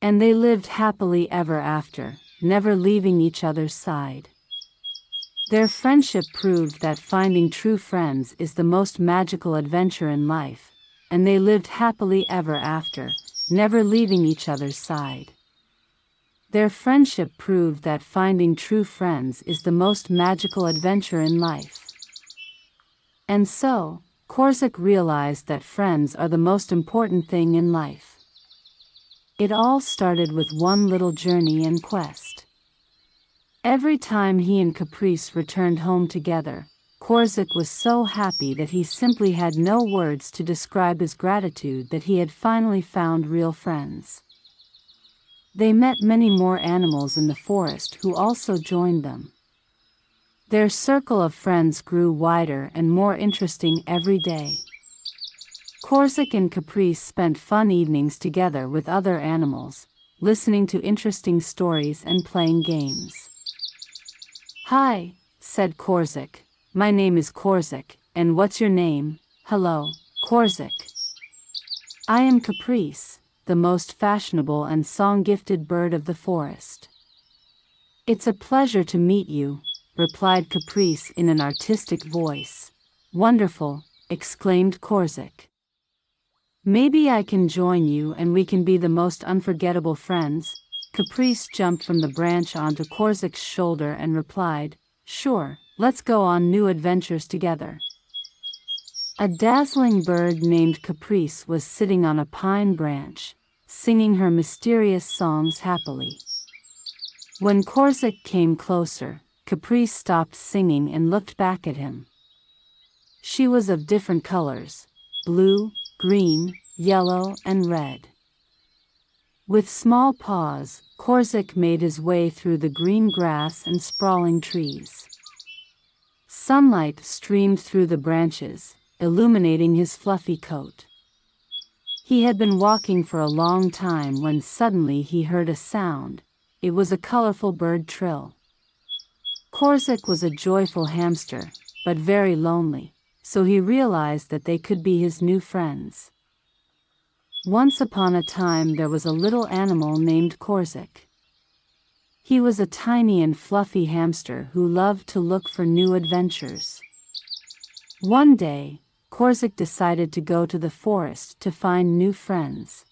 And they lived happily ever after, never leaving each other's side. Their friendship proved that finding true friends is the most magical adventure in life, and they lived happily ever after, never leaving each other's side. Their friendship proved that finding true friends is the most magical adventure in life. And so, Korzik realized that friends are the most important thing in life. It all started with one little journey and quest. Every time he and Caprice returned home together, Korzik was so happy that he simply had no words to describe his gratitude that he had finally found real friends. They met many more animals in the forest who also joined them. Their circle of friends grew wider and more interesting every day. Korzik and Caprice spent fun evenings together with other animals, listening to interesting stories and playing games. "Hi," said Korzik. "My name is Korzik, and what's your name?" "Hello, Korzik. I am Caprice, the most fashionable and song-gifted bird of the forest." "It's a pleasure to meet you," replied Caprice in an artistic voice. "Wonderful," exclaimed Korzik. "Maybe I can join you and we can be the most unforgettable friends." Caprice jumped from the branch onto Korzik's shoulder and replied, "Sure, let's go on new adventures together." A dazzling bird named Caprice was sitting on a pine branch, singing her mysterious songs happily. When Korzik came closer, Caprice stopped singing and looked back at him. She was of different colors: blue, green, yellow, and red. With small paws, Korzik made his way through the green grass and sprawling trees. Sunlight streamed through the branches, illuminating his fluffy coat. He had been walking for a long time when suddenly he heard a sound. It was a colorful bird trill. Korzik was a joyful hamster, but very lonely, so he realized that they could be his new friends. Once upon a time there was a little animal named Korzik. He was a tiny and fluffy hamster who loved to look for new adventures. One day, Korzik decided to go to the forest to find new friends.